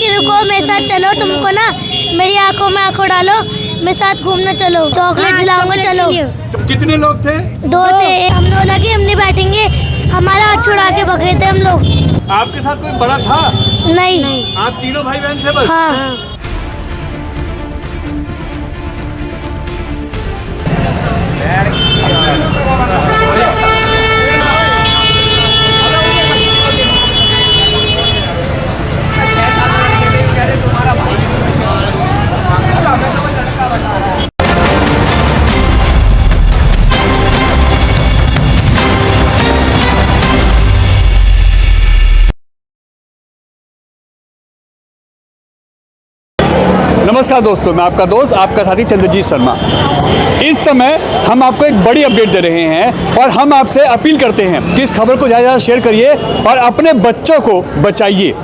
कि रुको मेरे साथ चलो, तुमको ना मेरी आंखों में आंखों डालो, मेरे साथ घूमने चलो, चॉकलेट दिलाऊंगा, चलो। कितने लोग थे? 2 थे। हम लोग लगे हम नहीं बैठेंगे, हमारा हाथ छुड़ा के भगे थे हम लोग। आपके साथ कोई बड़ा था? नहीं। आप तीनों भाई बहन थे बस? हाँ। नमस्कार दोस्तों, मैं आपका दोस्त, आपका साथी चंद्रजीत शर्मा। इस समय हम आपको एक बड़ी अपडेट दे रहे हैं और हम आपसे अपील करते हैं कि इस खबर को ज़्यादा से ज़्यादा शेयर करिए और अपने बच्चों को बचाइए,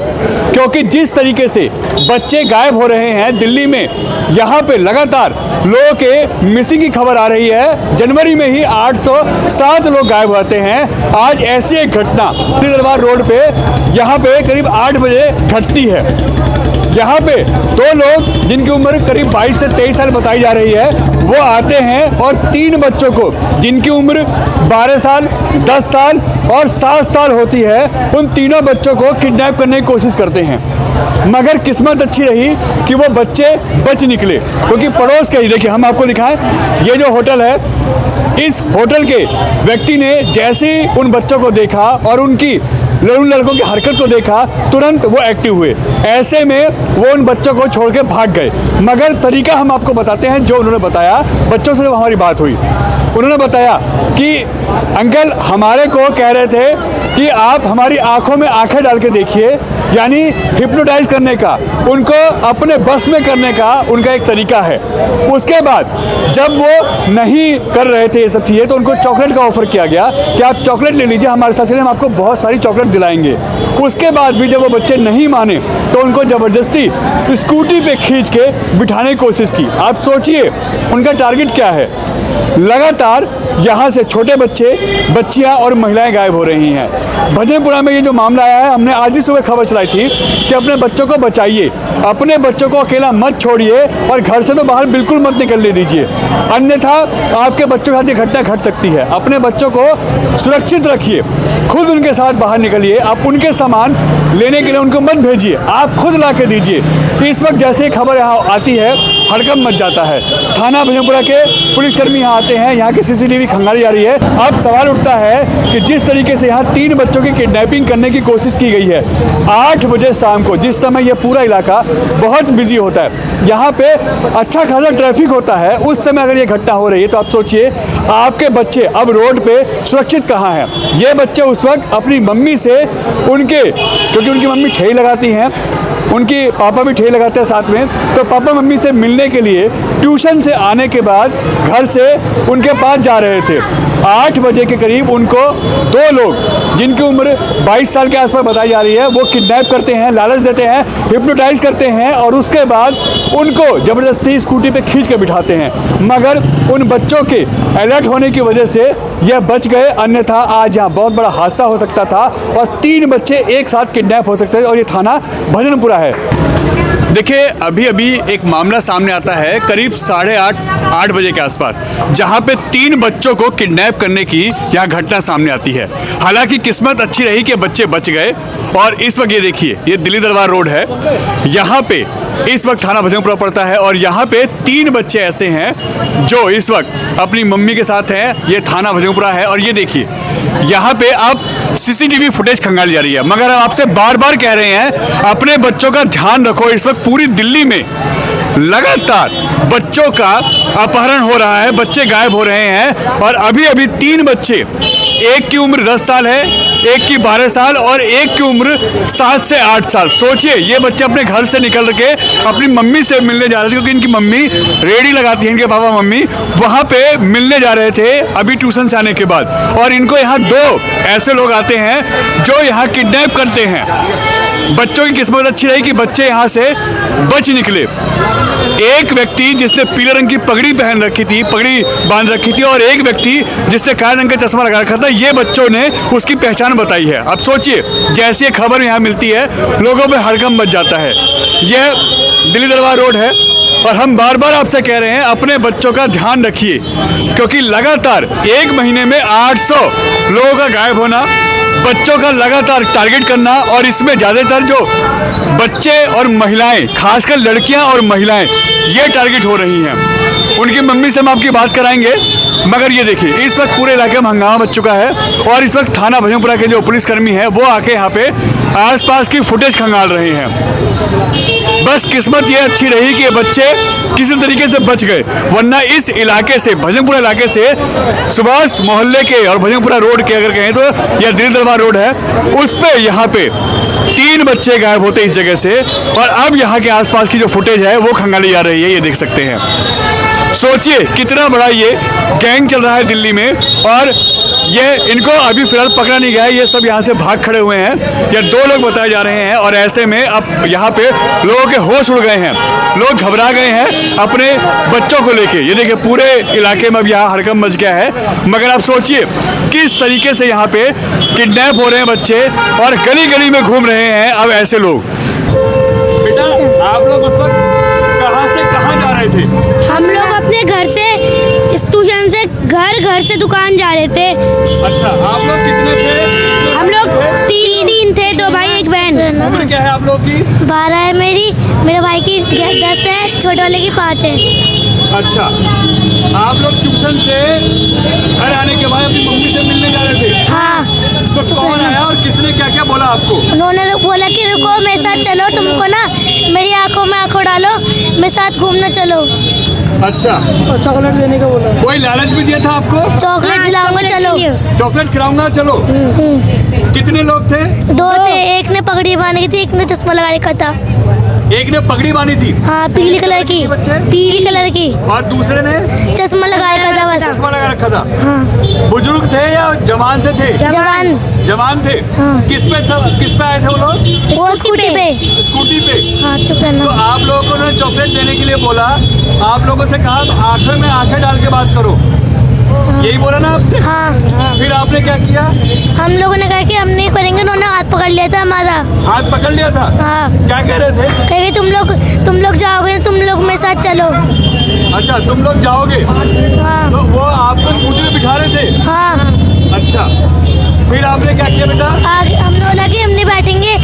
क्योंकि जिस तरीके से बच्चे गायब हो रहे हैं दिल्ली में, यहाँ पे लगातार लोगों के मिसिंग की खबर आ रही है। जनवरी में ही 807 लोग गायब होते हैं। आज ऐसी एक घटना दिल्ली दरबार रोड पे यहाँ पे करीब 8 बजे घटती है। यहाँ पे 2 लोग जिनकी उम्र करीब 22 से 23 साल बताई जा रही है, वो आते हैं और 3 बच्चों को जिनकी उम्र 12 साल, 10 साल और 7 साल होती है, उन तीनों बच्चों को किडनैप करने की कोशिश करते हैं। मगर किस्मत अच्छी रही कि वो बच्चे बच निकले, क्योंकि पड़ोस के ही, देखिए हम आपको दिखाएं, ये जो होटल है, इस होटल के व्यक्ति ने जैसे ही उन बच्चों को देखा और उन लड़कों की हरकत को देखा, तुरंत वो एक्टिव हुए। ऐसे में वो उन बच्चों को छोड़ के भाग गए। मगर तरीका हम आपको बताते हैं जो उन्होंने बताया। बच्चों से जब हमारी बात हुई, उन्होंने बताया कि अंकल हमारे को कह रहे थे कि आप हमारी आंखों में आंखें डाल के देखिए, यानी हिप्नोटाइज करने का, उनको अपने बस में करने का उनका एक तरीका है। उसके बाद जब वो नहीं कर रहे थे ये सब चीज़ें, तो उनको चॉकलेट का ऑफर किया गया कि आप चॉकलेट ले लीजिए, हमारे साथ चलिए, हम आपको बहुत सारी चॉकलेट दिलाएंगे। उसके बाद भी जब वो बच्चे नहीं माने तो उनको ज़बरदस्ती स्कूटी पे खींच के बिठाने की कोशिश की। आप सोचिए उनका टारगेट क्या है। लगातार यहाँ से छोटे बच्चे, बच्चियाँ और महिलाएं गायब हो रही हैं। भजनपुरा में ये जो मामला आया है, हमने आज ही सुबह खबर चलाई थी कि अपने बच्चों को बचाइए, अपने बच्चों को अकेला मत छोड़िए और घर से तो बाहर बिल्कुल मत निकलने दीजिए, अन्यथा आपके बच्चों के साथ ये घटना घट सकती है। अपने बच्चों को सुरक्षित रखिए, खुद उनके साथ बाहर निकलिए। आप उनके सामान लेने के लिए उनको मत भेजिए, आप खुद ला के दीजिए। इस वक्त जैसे ही खबर यहाँ आती है, हड़कंप मच जाता है। थाना भजनपुरा के पुलिसकर्मी यहाँ आते हैं, यहाँ की CCTV खंगाली जा रही है। अब सवाल उठता है कि जिस तरीके से यहाँ 3 बच्चों की किडनैपिंग करने की कोशिश की गई है 8 बजे शाम को, जिस समय यह पूरा इलाका बहुत बिजी होता है, यहाँ पे अच्छा खासा ट्रैफिक होता है, उस समय अगर ये घटना हो रही है तो आप सोचिए आपके बच्चे अब रोड पे सुरक्षित कहाँ हैं। ये बच्चे उस वक्त अपनी मम्मी से, क्योंकि उनकी मम्मी ठेई लगाती हैं, उनकी पापा भी ठेई लगाते हैं साथ में, तो पापा मम्मी से मिलने के लिए ट्यूशन से आने के बाद घर से उनके पास जा रहे थे। 8 बजे के करीब उनको 2 लोग जिनकी उम्र 22 साल के आसपास बताई जा रही है, वो किडनैप करते हैं, लालच देते हैं, हिप्नोटाइज करते हैं और उसके बाद उनको ज़बरदस्ती स्कूटी पे खींच के बिठाते हैं। मगर उन बच्चों के अलर्ट होने की वजह से यह बच गए, अन्यथा आज यहाँ बहुत बड़ा हादसा हो सकता था और 3 बच्चे एक साथ किडनैप हो सकते थे। और ये थाना भजनपुरा है। देखिए अभी एक मामला सामने आता है करीब 8:30 बजे के आसपास, जहां पे 3 बच्चों को किडनैप करने की यह घटना सामने आती है। हालांकि किस्मत अच्छी रही कि बच्चे बच गए। और इस वक्त ये देखिए, ये दिल्ली दरबार रोड है, यहाँ पे इस वक्त थाना भजनपुरा पड़ता है और यहाँ पे 3 बच्चे ऐसे हैं जो इस वक्त अपनी मम्मी के साथ हैं। ये थाना भजनपुरा है और ये देखिए यहाँ पे अब CCTV फुटेज खंगाली जा रही है। मगर हम आपसे बार बार कह रहे हैं अपने बच्चों का ध्यान रखो। इस वक्त पूरी दिल्ली में लगातार बच्चों का अपहरण हो रहा है, बच्चे गायब हो रहे हैं और अभी 3 बच्चे, एक की उम्र 10 साल है, एक की 12 साल और एक की उम्र 7 से 8 साल। सोचिए ये बच्चे अपने घर से निकल के अपनी मम्मी से मिलने जा रहे थे, क्योंकि इनकी मम्मी रेडी लगाती है, इनके पापा मम्मी वहाँ पे मिलने जा रहे थे अभी ट्यूशन से आने के बाद। और इनको यहाँ 2 ऐसे लोग आते हैं जो यहाँ किडनैप करते हैं। बच्चों की किस्मत अच्छी रही कि बच्चे यहाँ से बच निकले। एक व्यक्ति जिसने पीले रंग की पगड़ी पहन रखी थी, पगड़ी बांध रखी थी, और एक व्यक्ति जिसने काले रंग का चश्मा लगा रखा था, ये बच्चों ने उसकी पहचान बताई है। अब सोचिए, जैसी ये खबर यहाँ मिलती है लोगों में हड़कंप मच जाता है। यह दिल्ली दरबार रोड है और हम बार बार आपसे कह रहे हैं अपने बच्चों का ध्यान रखिए, क्योंकि लगातार एक महीने में 800 लोगों का गायब होना, बच्चों का लगातार टारगेट करना, और इसमें ज़्यादातर जो बच्चे और महिलाएं, खासकर लड़कियां और महिलाएं, ये टारगेट हो रही हैं। उनकी मम्मी से हम आपकी बात कराएंगे, मगर ये देखिए इस वक्त पूरे इलाके में हंगामा मच चुका है और इस वक्त थाना भजनपुरा के जो पुलिसकर्मी हैं वो आके यहाँ पे आसपास की फुटेज खंगाल रहे हैं। बस किस्मत ये अच्छी रही कि ये बच्चे किसी तरीके से बच गए, वरना इस इलाके से, भजनपुरा इलाके से, सुभाष मोहल्ले के और भजनपुरा रोड के अगर कहें तो यह दिल्ली दरबार रोड है, उस पे यहाँ पे 3 बच्चे गायब होते इस जगह से, और अब यहाँ के आसपास की जो फुटेज है वो खंगाली जा रही है, ये देख सकते हैं। सोचिए कितना बड़ा ये गैंग चल रहा है दिल्ली में, और ये इनको अभी फिलहाल पकड़ा नहीं गया है, ये सब यहाँ से भाग खड़े हुए हैं। ये 2 लोग बताए जा रहे हैं और ऐसे में अब यहाँ पे लोगों के होश उड़ गए हैं, लोग घबरा गए हैं अपने बच्चों को लेके। ये देखिए पूरे इलाके में अब यहाँ हड़कंप मच गया है, मगर आप सोचिए किस तरीके से यहाँ पे किडनैप हो रहे हैं बच्चे और गली गली में घूम रहे हैं अब ऐसे लोग। बेटा आप लोग उस वक्त कहाँ से कहाँ जा रहे थे? हम लोग अपने घर से, ट्यूशन से घर से दुकान जा रहे थे। अच्छा, आप लोग कितने थे? हम लोग 3 थे, 2 भाई 1 बहन। उम्र क्या है आप लोग की? 12 है मेरी, मेरे भाई की 10 है, छोटे वाले की 5 है। अच्छा, आप लोग ट्यूशन से घर आने के बाद अपनी मम्मी से मिलने जा रहे थे? हाँ। तो कौन आया और किसने क्या क्या बोला आपको? उन्होंने बोला कि रुको मेरे साथ चलो, तुमको ना मेरी आंखों में आंखों डालो, मेरे साथ घूमने चलो। अच्छा, और चॉकलेट देने का बोला। कोई लालच भी दिया था आपको? चॉकलेट दिलाऊंगा चलो। चॉकलेट खिलाऊंगा चलो। कितने लोग थे? 2 थे, एक ने पगड़ी बांधी थी, एक ने चश्मा लगा रखा था। एक ने पगड़ी बांधी थी? हाँ, पीली कलर की, बच्चे? पीली कलर की। और दूसरे ने चश्मा लगा रखा था बस। चश्मा लगा रखा था। हाँ। बुजुर्ग थे या जवान से थे? जवान। जवान थे। हाँ। किस पे आए थे वो लोग? वो स्कूटी पे। स्कूटी पे। हाँ, चुप तो रहना। आप लोगों को उन्होंने चॉकलेट देने के लिए बोला, आप लोगों से कहा आंखें में आंखें डाल के बात करो, यही बोला ना आपसे? हाँ। फिर आपने क्या किया? हम लोगों ने कहा कि हम नहीं करेंगे, उन्होंने हाथ पकड़ लिया था हमारा। हाथ पकड़ लिया था? हाँ। क्या कह रहे थे? कहेंगे तुम लोग जाओगे ना, तुम लोग मेरे साथ चलो। अच्छा, तुम लोग जाओगे? हाँ। तो वो आपको स्कूटी में बिठा रहे थे? हाँ। अच्छा, फिर आपने क्या किया बेटा? आगे हम लोग लगे, हम नहीं बैठेंगे,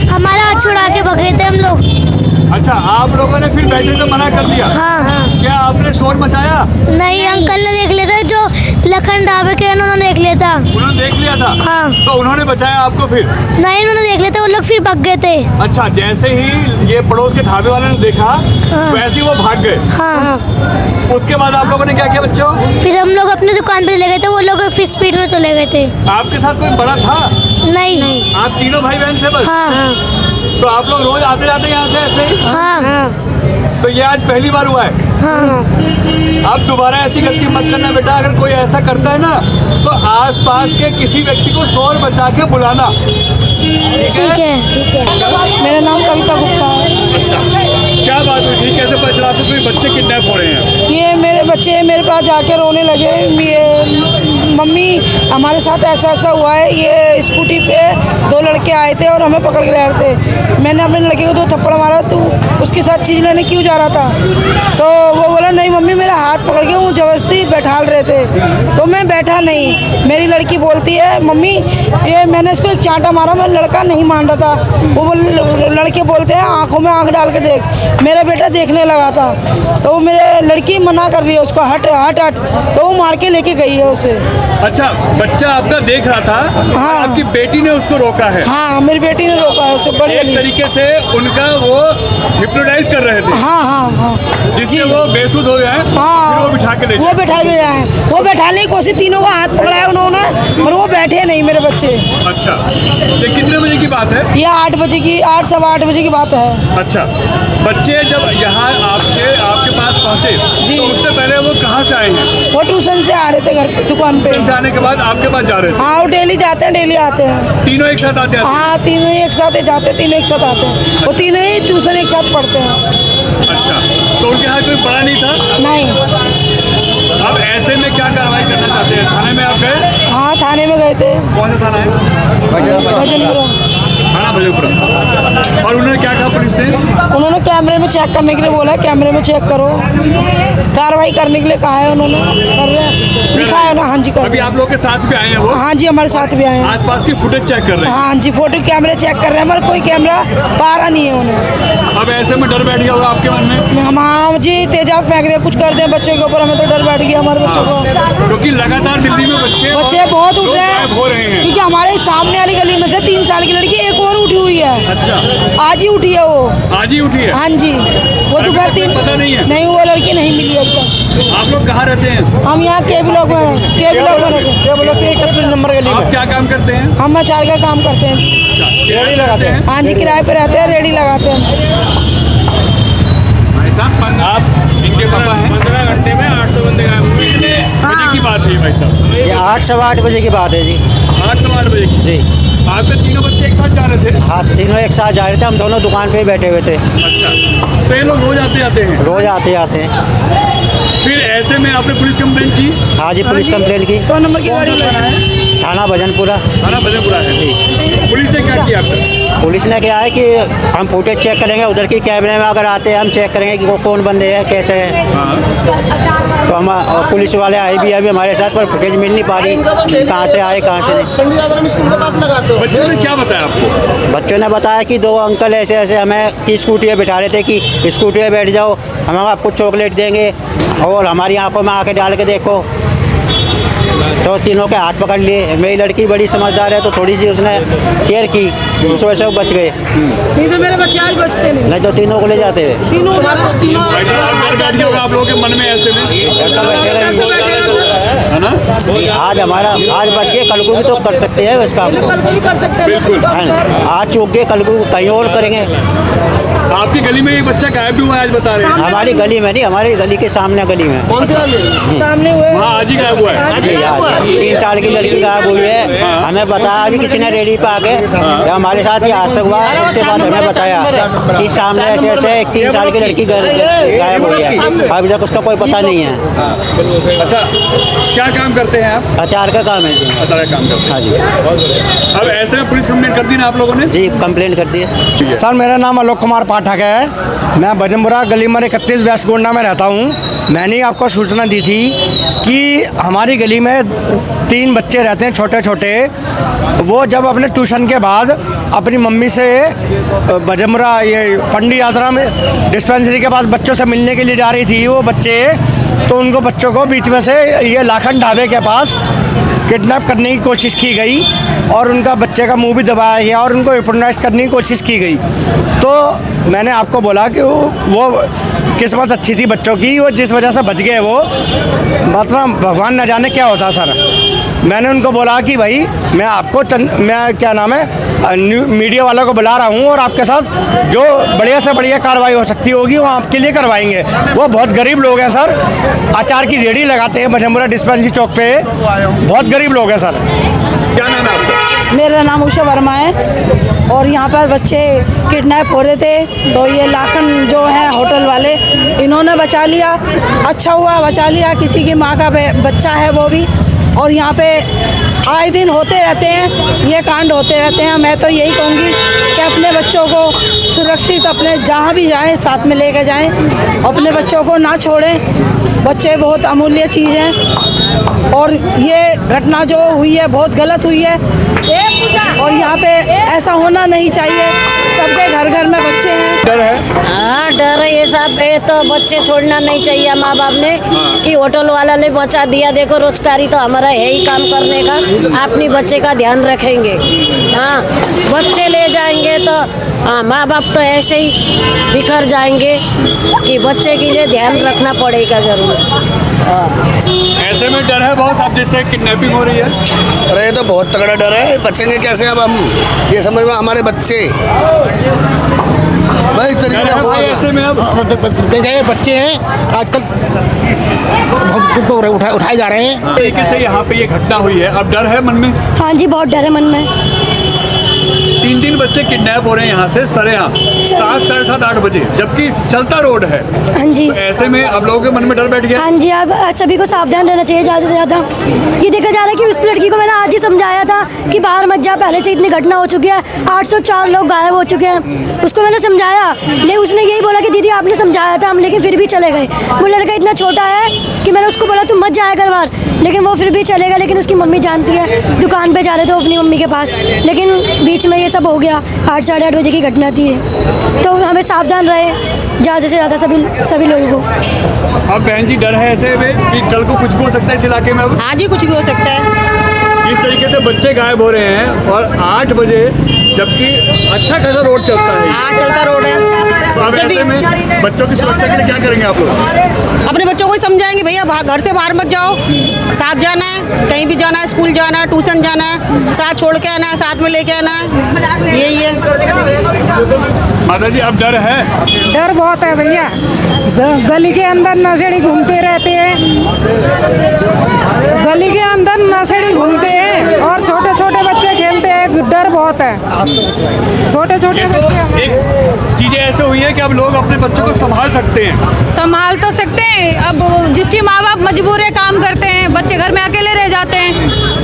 हमारा हाथ छुड़ा के भगे थे हम लोग। अच्छा, आप लोगों ने फिर बैठने से मना कर दिया? हाँ। हाँ। क्या आपने शोर मचाया? नहीं, अंकल ने देख लिया था, जो लखन ढाबे के उन्होंने देख लिया था। उन्होंने देख लिया था? हाँ। तो उन्होंने बचाया आपको फिर? नहीं, उन्होंने देख लिया था, वो लोग फिर भाग गए थे। अच्छा, जैसे ही ये पड़ोस के ढाबे वाले ने देखा, हाँ। वैसे ही वो भाग गए। हाँ। उसके बाद आप लोगों ने क्या किया बच्चों? फिर हम लोग अपनी दुकान पे चले गए थे, वो लोग फिर स्पीड में चले गए थे। आपके साथ कोई बड़ा था? नहीं। आप तीनों भाई बहन थे बस? हाँ। तो आप लोग रोज आते जाते यहाँ से ऐसे ही? हाँ। तो ये आज पहली बार हुआ है? हाँ। अब दोबारा ऐसी गलती मत करना बेटा, अगर कोई ऐसा करता है ना तो आसपास के किसी व्यक्ति को शोर बचा के बुलाना। ठीक है। मेरा नाम कविता गुप्ता है। अच्छा, क्या बात हुई थी, कैसे पता चला आपको कोई बच्चे किडनैप हो रहे हैं? ये मेरे बच्चे मेरे पास जाके रोने लगे, ये मम्मी हमारे साथ ऐसा ऐसा हुआ है। ये स्कूटी पे 2 लड़के आए थे और हमें पकड़ के ले रहे थे। मैंने अपने लड़के को 2 थप्पड़ मारा, तू उसके साथ चीज़ लेने क्यों जा रहा था? तो वो बोला नहीं मम्मी, मेरा हाथ पकड़ के वो ज़बरदस्ती बैठाल रहे थे, तो मैं बैठा नहीं। मेरी लड़की बोलती है मम्मी ये मैंने इसको एक चांटा मारा, मैं लड़का नहीं मान रहा था। वो लड़के बोलते हैं आंखों में आंख डाल के देख। मेरा बेटा देखने लगा था, तो वो मेरे लड़की मना कर रही है उसको, हट हट हट, तो वो मार के लेके गई है उसे। अच्छा, बच्चा आपका देख रहा था? हाँ। आपकी बेटी ने उसको रोका है? हाँ, मेरी बेटी ने रोका है उसे। बड़ी एक तरीके से उनका वो हिप्नोटाइज कर रहे थे? हाँ हाँ हाँ, जिससे वो बेसुध हो गए? हाँ, फिर वो बिठा के ले वो बैठा के जाए, वो बैठाने की कोशिश, तीनों का हाथ पकड़ा है उन्होंने, मगर वो बैठे नहीं मेरे बच्चे। अच्छा, ये कितने बजे की बात है? ये 8 बजे की, 8 सवा 8 बजे की बात है। अच्छा, बच्चे जब यहाँ आपके पास पहुँचे तो उससे पहले वो कहाँ से आए हैं? वो ट्यूशन से आ रहे थे घर पे दुकान पे। से आने के बाद आपके पास जा रहे थे? हाँ, वो डेली जाते हैं, डेली आते हैं। तीनों एक साथ आते हैं? हाँ, तीनों ही एक साथ जाते हैं, तीनों एक साथ आते हैं। वो तीनों ही ट्यूशन एक साथ पढ़ते हैं। अच्छा, तो उनके यहाँ कोई पढ़ा नहीं था? नहीं। अब ऐसे में क्या कार्रवाई करना चाहते हैं? थाने में आप गए? हाँ, थाने में गए थे। कौन सा थाना है? भजनपुरा। थाना भजनपुरा। और उन्होंने क्या कहा पुलिस ने? उन्होंने कैमरे में चेक करने के लिए बोला है, कैमरे में चेक करो, कार्रवाई करने के लिए कहा है उन्होंने। कर रहे हैं, लिखा है ना। हाँ जी, कर अभी आप लोगों के साथ भी आए हैं वो? हाँ जी, हमारे साथ भी आए हैं। आसपास की फुटेज चेक कर रहे हैं? हाँ जी, फोटो कैमरे चेक कर रहे हैं, हमारा कोई कैमरा पारा नहीं है उन्हें। अब ऐसे में डर बैठ गया होगा आपके मन में? हम हाँ जी, तेजाब फेंक दे, कुछ कर दे बच्चों के ऊपर, हमें तो डर बैठ गया हमारे बच्चों को। क्योंकि लगातार दिल्ली में बच्चे बहुत उठ रहे गायब हो रहे हैं। क्योंकि हमारे सामने वाली गली में से 3 साल की लड़की एक और उठी हुई है। अच्छा, आज ही उठी है वो। आज ही उठी है? हाँ जी, वो दोपहर 3। पता नहीं है? नहीं, वो लड़की नहीं मिली अब तक। आप लोग कहाँ रहते हैं? हम यहाँ के ब्लॉक में रहते हैं। 31 नंबर गली आप क्या काम करते हैं? हम अचार का काम करते हैं। रेडी लगाते हैं? हाँ जी, किराए पे रहते हैं, रेडी लगाते हैं। भाई साहब, आप इनके पापा हैं? 15 घंटे में 800 बंदे गायब हुए। कितने बजे की बात है ये भाई साहब? ये 8 सवा 8 बजे की बात है जी। 8 सवा 8 बजे की? जी आपके तीनों बच्चे एक साथ जा रहे थे? हाँ, तीनों एक साथ जा रहे थे, हम दोनों दुकान पे ही बैठे हुए थे। अच्छा, तो ये लोग रोज आते जाते हैं? रोज आते जाते हैं। फिर ऐसे में आपने पुलिस कंप्लेंट की? हाँ जी, पुलिस कंप्लेंट की। 100 नंबर की गाड़ी है। थाना भजनपुरा। थाना भजनपुरा है जी। पुलिस ने क्या किया आपका? पुलिस ने क्या है कि हम फुटेज चेक करेंगे, उधर की कैमरे में अगर आते हैं हम चेक करेंगे कि वो कौन बंदे हैं, कैसे हैं। तो हम पुलिस वाले आए भी अभी हमारे साथ, पर फुटेज मिल नहीं पा रही, कहाँ से आए कहाँ से नहीं। बच्चों ने क्या बताया आपको? बच्चों ने बताया कि 2 अंकल ऐसे ऐसे हमें की स्कूटी पे बिठा रहे थे कि स्कूटी पे बैठ जाओ, हम आपको चॉकलेट देंगे और हमारी आंखों में आंखें डाल के देखो। तो तीनों के हाथ पकड़ लिए। मेरी लड़की बड़ी समझदार है तो थोड़ी सी उसने केयर की, उस वजह से वो बच गए। नहीं तो मेरे बच्चे आज बचते नहीं तो तीनों को ले जाते हैं। तीनों भाई साहब, डर बैठ गया होगा आप लोगों के मन में ऐसे में, है ना? आज बच गए, कल को भी तो कर सकते हैं इस काम को। कर सकते हैं। बिल्कुल। आज चूक गए, कल को कहीं और करेंगे। आपकी गली में ये बच्चा गायब भी हुआ है आज बता रहे हैं? हमारी गली में नहीं, हमारी गली के सामने गली में। सामने हुए वहाँ आज ही गायब हुआ है? जी आज 3 साल की लड़की गायब हुई है। हमें बताया अभी किसी ने रेडी पे आके, जब हमारे साथ ही हादसा हुआ उसके बाद हमें बताया कि सामने ऐसे ऐसे एक 3 साल की लड़की गायब हुई है। अभी तक उसका कोई पता नहीं है। अच्छा, क्या काम करते हैं आप? अचार का काम है जी। अचार का काम करते हैं। हाँ जी। अब ऐसे में पुलिस कंप्लेंट कर दी ना आप लोगों ने? जी कंप्लेंट कर दी है। सर, मेरा नाम आलोक कुमार पाठक है। मैं भजनपुरा गली नंबर 31 वेस्ट गोंडा में रहता हूँ। मैंने आपको सूचना दी थी कि हमारी गली में 3 बच्चे रहते हैं छोटे छोटे। वो जब अपने ट्यूशन के बाद अपनी मम्मी से भजनपुरा ये पंडित यात्रा में डिस्पेंसरी के पास बच्चों से मिलने के लिए जा रही थी वो बच्चे, तो उनको बच्चों को बीच में से ये लाखन ढाबे के पास किडनैप करने की कोशिश की गई और उनका बच्चे का मुंह भी दबाया गया और उनको हिप्नोटाइज करने की कोशिश की गई। तो मैंने आपको बोला कि वो किस्मत अच्छी थी बच्चों की, वो जिस वजह से बच गए वो, मतलब भगवान न जाने क्या होता सर। मैंने उनको बोला कि भाई मैं आपको मैं क्या नाम है मीडिया वालों को बुला रहा हूँ और आपके साथ जो बढ़िया से बढ़िया कार्रवाई हो सकती होगी वो आपके लिए करवाएंगे। वो बहुत गरीब लोग हैं सर, अचार की रेहड़ी लगाते हैं भजनपुरा डिस्पेंसरी चौक पे, बहुत गरीब लोग हैं सर। क्या नाम है आपका? मेरा नाम उषा वर्मा है और यहाँ पर बच्चे किडनैप हो रहे थे, तो ये लाखन जो है होटल वाले, इन्होंने बचा लिया। अच्छा हुआ बचा लिया, किसी की माँ का बच्चा है वो भी। और यहाँ पे आए दिन होते रहते हैं, ये कांड होते रहते हैं। मैं तो यही कहूँगी कि अपने बच्चों को सुरक्षित अपने जहाँ भी जाएं साथ में लेकर जाएं, अपने बच्चों को ना छोड़ें। बच्चे बहुत अमूल्य चीज़ हैं और ये घटना जो हुई है बहुत गलत हुई है और यहाँ पे ऐसा होना नहीं चाहिए। सबके घर घर में बच्चे हैं। डर है? हाँ डर है, ये सब ये तो बच्चे छोड़ना नहीं चाहिए माँ बाप ने कि होटल वाला ने बचा दिया। देखो रोजगारी तो हमारा है ही काम करने का, अपनी बच्चे का ध्यान रखेंगे। हाँ बच्चे ले जाएंगे तो हाँ माँ बाप तो ऐसे ही बिखर जाएंगे कि बच्चे के लिए ध्यान रखना पड़ेगा जरूर। ऐसे में डर है बहुत, अब जिससे किडनैपिंग हो रही है? अरे ये तो बहुत तगड़ा डर है, बचेंगे कैसे अब हम, ये समझ में हमारे बच्चे भाई इस तरीके डर है भाई ऐसे में अब देखिए बच्चे हैं आजकल उठाए जा रहे हैं। तरीके से यहाँ पे ये घटना हुई है, अब डर है मन में? हाँ जी, बहुत डर है मन में। 3 बच्चे किडनैप हो रहे हैं यहाँ से सरेआम 7, साढ़े 7, 8 बजे, जबकि चलता रोड है। हाँ जी, तो ऐसे में अब लोगों के मन में डर बैठ गया। हाँ जी, अब सभी को सावधान रहना चाहिए ज़्यादा से ज़्यादा। ये देखा जा रहा है कि उस लड़की को मैंने आज ही समझाया था कि बाहर मत जा, पहले से इतनी घटना हो चुकी है, 804 लोग गायब हो चुके हैं। उसको मैंने समझाया, लेकिन उसने यही बोला कि दीदी आपने समझाया था हम, लेकिन फिर भी चले गए। वो लड़का इतना छोटा है कि मैंने उसको बोला तुम मत जाया कर बाहर, लेकिन वो फिर भी चलेगा। लेकिन उसकी मम्मी जानती है, दुकान पे जा रहे थे अपनी मम्मी के पास, लेकिन बीच में ये सब हो गया। 8, साढ़े 8 बजे की घटना थी ये। तो हमें सावधान रहे ज़्यादा से ज़्यादा सभी लोगों को। अब बहन जी डर है ऐसे में कि कल को कुछ भी हो सकता है इस इलाके में? अब हाँ जी, कुछ भी हो सकता है। इस तरीके से बच्चे गायब हो रहे हैं और 8 बजे, जबकि अच्छा खासा रोड चलता है। हाँ, चलता रोड है। तो अब ऐसे में बच्चों की सुरक्षा के लिए क्या करेंगे आप लोग? अपने बच्चों को ही समझाएंगे भैया घर से बाहर मत जाओ, साथ जाना है, कहीं भी जाना है, स्कूल जाना है, ट्यूशन जाना है, साथ छोड़ के आना है, साथ में लेके आना है, यही है। माता जी अब डर है? डर बहुत है भैया। गली के अंदर नशेड़ी घूमते रहते हैं, गली के अंदर नशेड़ी घूमते हैं और छोटे छोटे बच्चे खेलते हैं। डर बहुत है, छोटे छोटे बच्चे। एक चीजें ऐसे हुई है कि अब लोग अपने बच्चों को संभाल सकते हैं। संभाल तो सकते हैं, अब जिसकी माँ बाप मजबूर है, काम करते हैं, बच्चे घर में अकेले रह जाते हैं,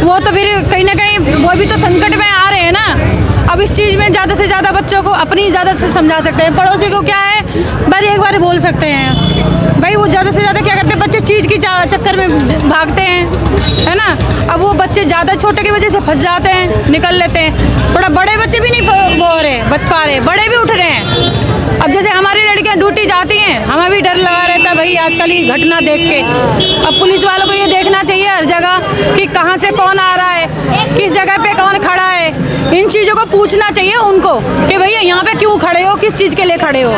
वो तो फिर कहीं ना कहीं वो भी तो संकट में आ रहे हैं ना। अब इस चीज़ में ज़्यादा से ज़्यादा बच्चों को अपनी ज़्यादा से समझा सकते हैं। पड़ोसी को क्या है, बस एक बार बोल सकते हैं भाई। वो ज़्यादा से ज़्यादा क्या करते हैं, बच्चे चीज़ की चक्कर में भागते हैं, है ना। अब वो बच्चे ज़्यादा छोटे की वजह से फंस जाते हैं, निकल लेते हैं। थोड़ा बड़े बच्चे भी नहीं वो हो रहे, बच पा रहे, बड़े भी उठ रहे हैं। अब जैसे हमारी लड़कियां ड्यूटी जाती हैं, हमें भी डर लगा रहता है भाई आजकल ये घटना देख के। अब पुलिस वालों को ये देखना चाहिए हर जगह कि कहाँ से कौन आ रहा है, किस जगह पे कौन खड़ा है। इन चीज़ों को पूछना चाहिए उनको कि भैया यहाँ पे क्यों खड़े हो, किस चीज़ के लिए खड़े हो।